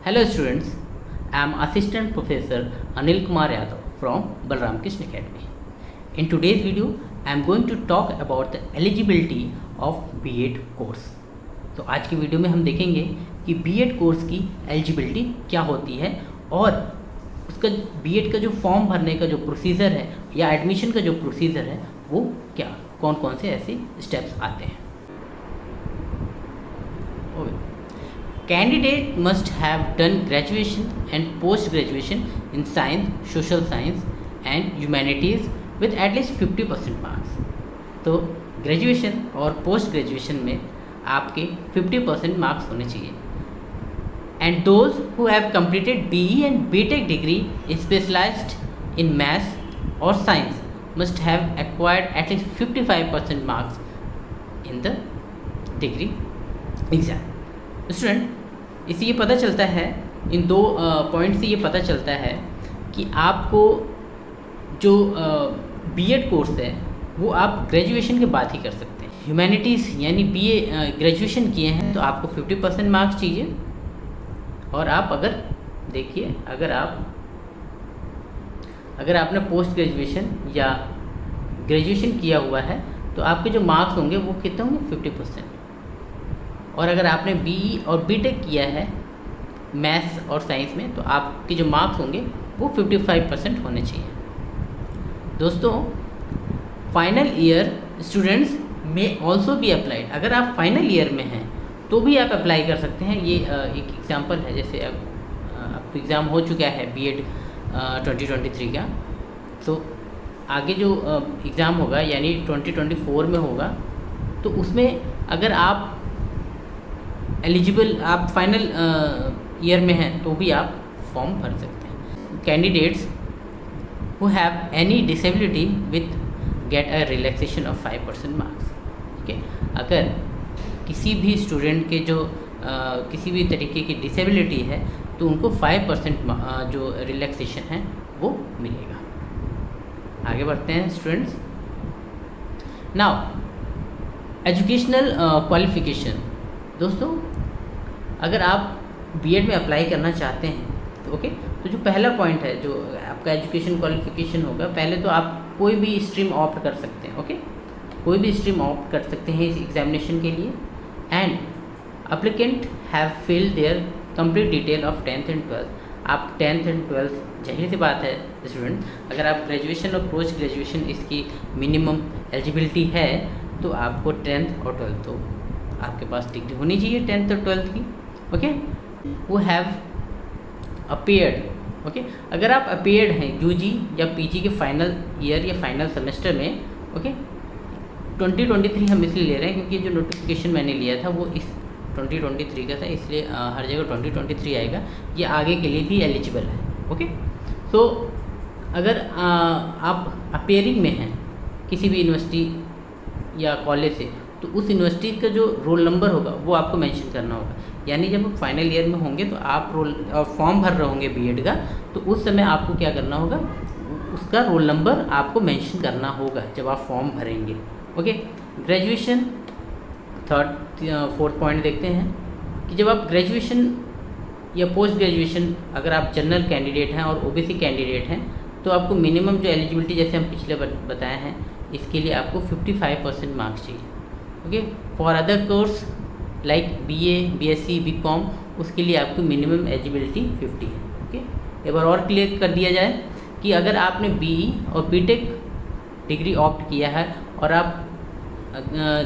Hello students, I am Assistant Professor Anil Kumar Yadav from Balram Krishna Academy. In today's video, I am going to talk about the eligibility of B.Ed course. तो आज की video में हम देखेंगे कि B.Ed course की eligibility क्या होती है और उसका B.Ed का जो फॉर्म भरने का जो प्रोसीजर है या एडमिशन का जो प्रोसीजर है वो क्या कौन कौन से ऐसे स्टेप्स आते हैं. Candidate must have done graduation and post-graduation in science, social science and humanities with at least 50% marks. तो ग्रेजुएशन और पोस्ट ग्रेजुएशन में आपके 50% मार्क्स होने चाहिए. And those who have completed BE and BTech degree specialized in maths or science must have acquired at least 55% marks in the degree exam. Student इससे ये पता चलता है, इन दो पॉइंट से ये पता चलता है कि आपको जो B.Ed कोर्स है वो आप ग्रेजुएशन के बाद ही कर सकते हैं. ह्यूमैनिटीज़ यानी BA ग्रेजुएशन किए हैं तो आपको 50% मार्क्स चाहिए. और आप अगर देखिए अगर आपने पोस्ट ग्रेजुएशन या ग्रेजुएशन किया हुआ है तो आपके जो मार्क्स होंगे वो कितने होंगे 50%. और अगर आपने BE और BTech किया है मैथ्स और साइंस में तो आपके जो मार्क्स होंगे वो 55% होने चाहिए. दोस्तों फाइनल ईयर स्टूडेंट्स में ऑल्सो भी अप्लाइड. अगर आप फाइनल ईयर में हैं तो भी आप अप्लाई कर सकते हैं. ये एक एग्ज़ाम्पल है, जैसे आपको एग्ज़ाम हो चुका है B.Ed 2023 का, तो आगे जो एग्ज़ाम होगा यानी 2024 में होगा तो उसमें अगर आप एलिजिबल आप फाइनल ईयर में हैं तो भी आप फॉर्म भर सकते हैं. Candidates who have any disability with get a relaxation of 5% marks. ठीक है, अगर किसी भी स्टूडेंट के जो किसी भी तरीके की डिसेबिलिटी है तो उनको 5% जो रिलैक्सेशन है वो मिलेगा. आगे बढ़ते हैं स्टूडेंट्स. Now educational qualification. दोस्तों अगर आप B.Ed में अप्लाई करना चाहते हैं तो तो जो पहला पॉइंट है जो आपका एजुकेशन क्वालिफिकेशन होगा, पहले तो आप कोई भी स्ट्रीम ऑप्ट कर सकते हैं. कोई भी स्ट्रीम ऑप्ट कर सकते हैं इस एग्जामिनेशन के लिए. And applicant have filled their complete detail of 10th and 12th. आप 10th एंड 12th जाहिर सी बात है स्टूडेंट, अगर आप ग्रेजुएशन और पोस्ट ग्रेजुएशन इसकी मिनिमम एलिजिबिलिटी है तो आपको 10th और 12th तो आपके पास डिग्री होनी चाहिए 10th और 12th की. वो हैव अपीयर्ड. अगर आप अपीयर्ड हैं UG या PG के फाइनल ईयर या फाइनल सेमेस्टर में 2023 हम इसलिए ले रहे हैं क्योंकि जो नोटिफिकेशन मैंने लिया था वो इस 2023 का था, इसलिए हर जगह 2023 आएगा. ये आगे के लिए भी एलिजिबल है. तो अगर आप अपीयरिंग में हैं किसी भी यूनिवर्सिटी या कॉलेज से तो उस यूनिवर्सिटी का जो रोल नंबर होगा वो आपको मेंशन करना होगा. यानी जब आप फाइनल ईयर में होंगे तो आप फॉर्म भर रहे होंगे B.Ed का, तो उस समय आपको क्या करना होगा, उसका रोल नंबर आपको मेंशन करना होगा जब आप फॉर्म भरेंगे. ग्रेजुएशन फोर्थ पॉइंट देखते हैं कि जब आप ग्रेजुएशन या पोस्ट ग्रेजुएशन अगर आप जनरल कैंडिडेट हैं और OBC कैंडिडेट हैं तो आपको मिनिमम जो एलिजिबिलिटी जैसे हम पिछले बताए हैं इसके लिए आपको 55% मार्क्स चाहिए. For other course like BA, BSc, BCom उसके लिए आपको मिनिमम एलिजिबिलिटी 50 है. एक बार और क्लियर कर दिया जाए कि अगर आपने BE और BTech डिग्री ऑप्ट किया है और आप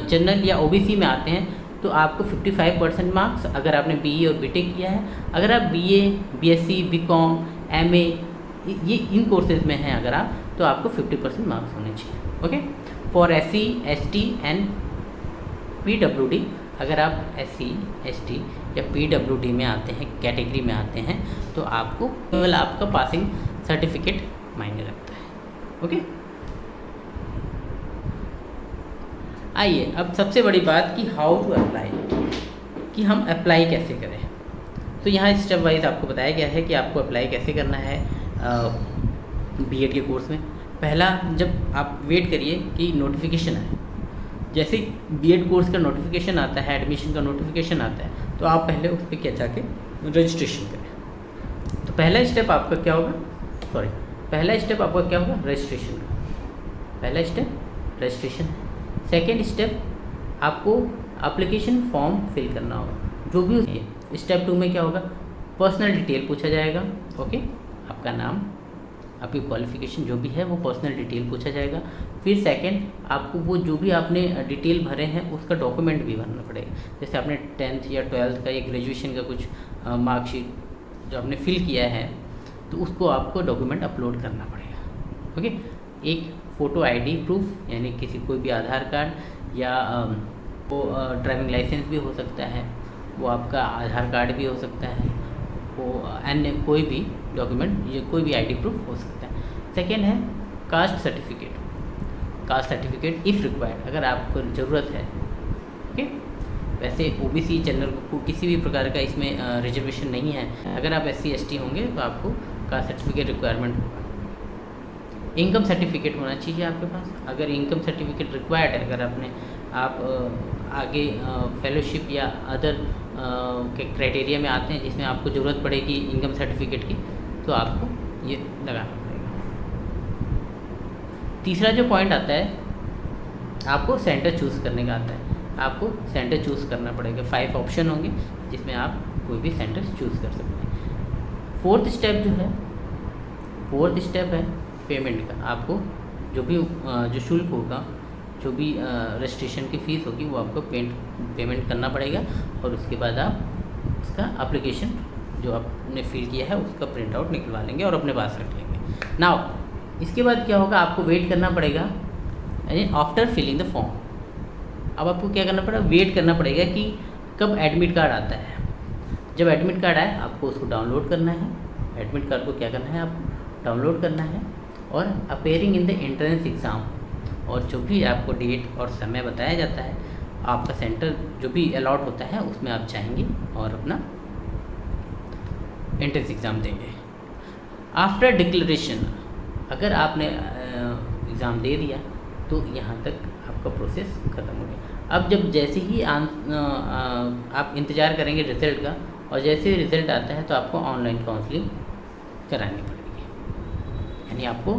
जनरल या OBC में आते हैं तो आपको 55% मार्क्स. अगर आपने BE और BTech किया है, अगर आप BA, BSc, BCom, MA ये इन कोर्सेज में हैं अगर आप तो आपको 50% मार्क्स होने चाहिए. For SC, ST and PWD अगर आप SC, ST या PWD में आते हैं कैटेगरी में आते हैं तो आपको केवल आपका पासिंग सर्टिफिकेट मायने रखता है. आइए अब सबसे बड़ी बात कि हाउ टू अप्लाई, कि हम अप्लाई कैसे करें. तो यहाँ स्टेप वाइज आपको बताया गया है कि आपको अप्लाई कैसे करना है B.Ed के कोर्स में. पहला, जब आप वेट करिए कि नोटिफिकेशन आए. जैसे B.Ed कोर्स का नोटिफिकेशन आता है, एडमिशन का नोटिफिकेशन आता है तो आप पहले उस पर क्या जाके रजिस्ट्रेशन करें। तो पहला स्टेप आपका क्या होगा, पहला स्टेप आपका क्या होगा, रजिस्ट्रेशन का। पहला स्टेप रजिस्ट्रेशन है। सेकेंड स्टेप आपको एप्लीकेशन फॉर्म फिल करना होगा। जो भी स्टेप 2 में क्या होगा, पर्सनल डिटेल पूछा जाएगा। ओके, आपका नाम, आपकी क्वालिफ़िकेशन जो भी है वो पर्सनल डिटेल पूछा जाएगा। फिर सेकंड, आपको वो जो भी आपने डिटेल भरे हैं उसका डॉक्यूमेंट भी भरना पड़ेगा। जैसे आपने 10th या 12th का या ग्रेजुएशन का कुछ मार्कशीट जो आपने फिल किया है तो उसको आपको डॉक्यूमेंट अपलोड करना पड़ेगा। ओके, एक फ़ोटो आईडी प्रूफ, यानी किसी कोई भी आधार कार्ड या वो ड्राइविंग लाइसेंस भी हो सकता है, वो आपका आधार कार्ड भी हो सकता है, वो अन्य कोई भी डॉक्यूमेंट, ये कोई भी आईडी प्रूफ हो सकता है। सेकेंड है caste certificate. Caste certificate if required, अगर आपको ज़रूरत है। ओके, वैसे ओबीसी जनरल को किसी भी प्रकार का इसमें रिजर्वेशन नहीं है। अगर आप SC ST होंगे तो आपको कास्ट सर्टिफिकेट रिक्वायरमेंट होगा। इनकम सर्टिफिकेट होना चाहिए आपके पास। अगर इनकम सर्टिफिकेट रिक्वायर्ड है, अगर आप आगे फेलोशिप या अदर के क्राइटेरिया में आते हैं जिसमें आपको ज़रूरत पड़ेगी इनकम सर्टिफिकेट की, तो आपको ये लगाना पड़ेगा। तीसरा जो पॉइंट आता है, आपको सेंटर चूज़ करने का आता है। आपको सेंटर चूज़ करना पड़ेगा। 5 ऑप्शन होंगे जिसमें आप कोई भी सेंटर चूज़ कर सकते हैं। फोर्थ स्टेप है पेमेंट का। आपको जो भी जो शुल्क होगा, जो भी रजिस्ट्रेशन की फ़ीस होगी वो आपको पेमेंट करना पड़ेगा। और उसके बाद आप उसका एप्लीकेशन जो आपने फिल किया है उसका प्रिंट आउट निकलवा लेंगे और अपने पास रख लेंगे। नाउ इसके बाद क्या होगा, आपको वेट करना पड़ेगा, यानी आफ्टर फिलिंग द फॉर्म। अब आपको क्या करना पड़ेगा, वेट करना पड़ेगा कि कब एडमिट कार्ड आता है। जब एडमिट कार्ड आए आपको उसको डाउनलोड करना है। एडमिट कार्ड को क्या करना है, आपको डाउनलोड करना है और appearing in the entrance exam, और जो भी आपको डेट और समय बताया जाता है, आपका सेंटर जो भी अलॉट होता है उसमें आप जाएंगे और अपना एंट्रेंस एग्ज़ाम देंगे। आफ्टर डिक्लेरेशन, अगर आपने एग्ज़ाम दे दिया तो यहाँ तक आपका प्रोसेस ख़त्म हो गया। अब जब जैसे ही आप इंतज़ार करेंगे रिज़ल्ट का, और जैसे ही रिज़ल्ट आता है तो आपको ऑनलाइन काउंसलिंग करानी पड़ेगी। यानी आपको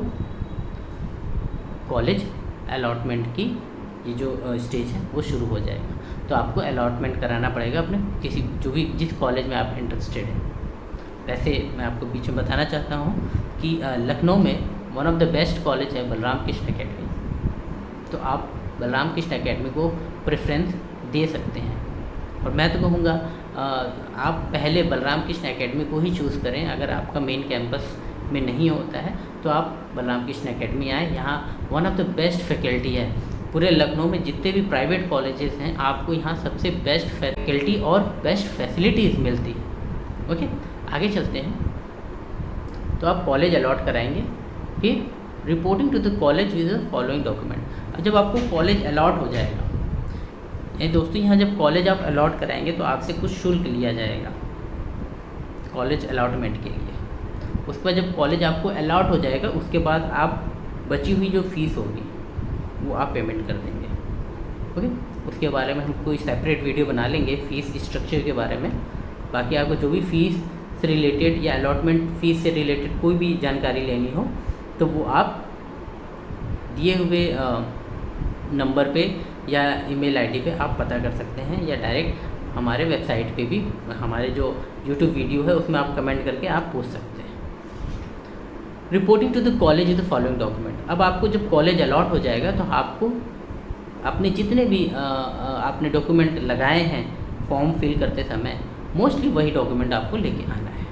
कॉलेज अलॉटमेंट की ये जो स्टेज है वो शुरू हो जाएगा। तो आपको अलॉटमेंट कराना पड़ेगा अपने किसी जो भी जिस कॉलेज में आप इंटरेस्टेड हैं। वैसे मैं आपको बीच में बताना चाहता हूँ कि लखनऊ में one of the best college है बलराम कृष्ण एकेडमी। तो आप बलराम कृष्ण एकेडमी को प्रेफरेंस दे सकते हैं। और मैं तो कहूँगा आप पहले बलराम कृष्ण एकेडमी को ही चूज़ करें। अगर आपका मेन कैंपस में नहीं होता है तो आप बलराम कृष्ण एकेडमी आए। यहाँ one of the best faculty है। पूरे लखनऊ में जितने भी प्राइवेट कॉलेजेस हैं, आपको यहाँ सबसे बेस्ट फैकल्टी और बेस्ट फैसिलिटीज़ मिलती है। ओके, आगे चलते हैं। तो आप कॉलेज अलॉट कराएंगे, फिर reporting to the college with the following document. जब आपको कॉलेज अलॉट हो जाएगा, यानी दोस्तों यहाँ जब कॉलेज आप अलॉट कराएंगे तो आपसे कुछ शुल्क लिया जाएगा कॉलेज अलॉटमेंट के लिए। उसके बाद जब कॉलेज आपको अलॉट हो जाएगा उसके बाद आप बची हुई जो फ़ीस होगी वो आप पेमेंट कर देंगे। ओके, उसके बारे में हम कोई सेपरेट वीडियो बना लेंगे फ़ीस स्ट्रक्चर के बारे में। बाकी आपको जो भी फ़ीस से रिलेटेड या अलॉटमेंट फ़ीस से रिलेटेड कोई भी जानकारी लेनी हो तो वो आप दिए हुए नंबर पे या ईमेल आईडी पे आप पता कर सकते हैं, या डायरेक्ट हमारे वेबसाइट पे भी हमारे जो यूट्यूब वीडियो है उसमें आप कमेंट करके आप पूछ सकते हैं। Reporting to the college with the following document. अब आपको जब कॉलेज अलॉट हो जाएगा तो आपको अपने जितने भी आपने डॉक्यूमेंट लगाए हैं फॉर्म फिल करते समय, मोस्टली वही डॉक्यूमेंट आपको लेके आना है।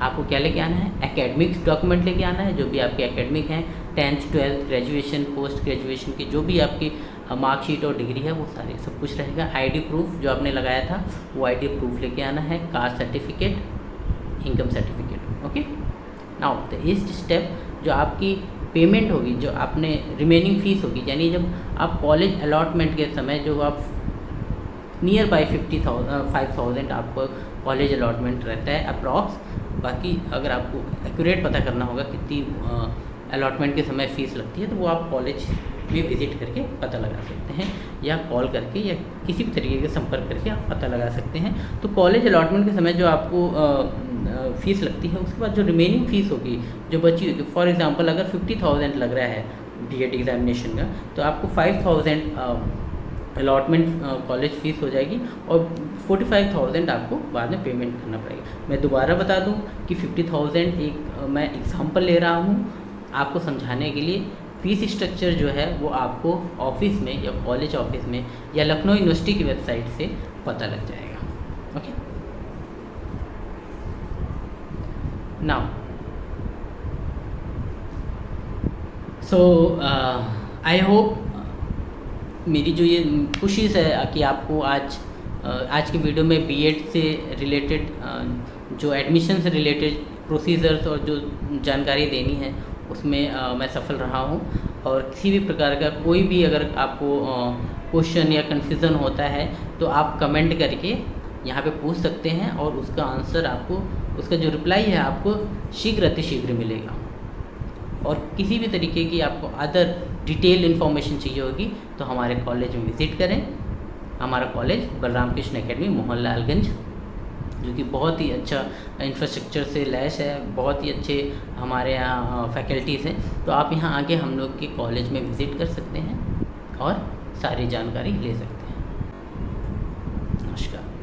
आपको क्या लेके आना है, एकेडमिक्स डॉक्यूमेंट लेके आना है। जो भी आपके एकेडमिक हैं, 10th 12th graduation post graduation की जो भी आपकी मार्कशीट और डिग्री है वो सारे सब कुछ रहेगा। आईडी प्रूफ जो आपने लगाया था वो आईडी प्रूफ लेके आना है। Caste certificate, income certificate. Okay, now the next step जो आपकी पेमेंट होगी, जो आपने रिमेनिंग फ़ीस होगी, यानी जब आप कॉलेज अलॉटमेंट के समय जो आप नियर बाई 5,000 आपको कॉलेज अलॉटमेंट रहता है अप्रॉक्स। बाकी अगर आपको एक्यूरेट पता करना होगा कितनी अलॉटमेंट के समय फ़ीस लगती है तो वो आप कॉलेज भी विज़िट करके पता लगा सकते हैं, या कॉल करके या किसी भी तरीके का संपर्क करके आप पता लगा सकते हैं। तो कॉलेज अलॉटमेंट के समय जो आपको फ़ीस लगती है, उसके बाद जो रिमेनिंग फ़ीस होगी जो बची होगी, फॉर एग्ज़ाम्पल अगर 50,000 लग रहा है बीएड एग्ज़ामिनेशन का, तो आपको 5,000 अलॉटमेंट कॉलेज फ़ीस हो जाएगी और 45,000 आपको बाद में पेमेंट करना पड़ेगा। मैं दोबारा बता दूं कि 50,000 एक मैं एग्ज़ाम्पल ले रहा हूं आपको समझाने के लिए। फ़ीस स्ट्रक्चर जो है वो आपको ऑफिस में या कॉलेज ऑफिस में या लखनऊ यूनिवर्सिटी की वेबसाइट से पता लग जाएगा। Okay, now so I hope मेरी जो ये कोशिश है कि आपको आज की वीडियो में बीएड से रिलेटेड जो एडमिशन से रिलेटेड प्रोसीजर्स और जो जानकारी देनी है उसमें मैं सफल रहा हूँ। और किसी भी प्रकार का कोई भी अगर आपको क्वेश्चन या कन्फ्यूज़न होता है तो आप कमेंट करके यहाँ पे पूछ सकते हैं और उसका आंसर आपको, उसका जो रिप्लाई है आपको शीघ्र अतिशीघ्र मिलेगा। और किसी भी तरीके की आपको अदर डिटेल इन्फॉर्मेशन चाहिए होगी तो हमारे कॉलेज में विज़िट करें। हमारा कॉलेज बलराम कृष्ण एकेडमी मोहनलालगंज, जो कि बहुत ही अच्छा इंफ्रास्ट्रक्चर से लैस है, बहुत ही अच्छे हमारे यहाँ फैकल्टीज़ हैं। तो आप यहाँ आके हम लोग के कॉलेज में विज़िट कर सकते हैं और सारी जानकारी ले सकते हैं। नमस्कार।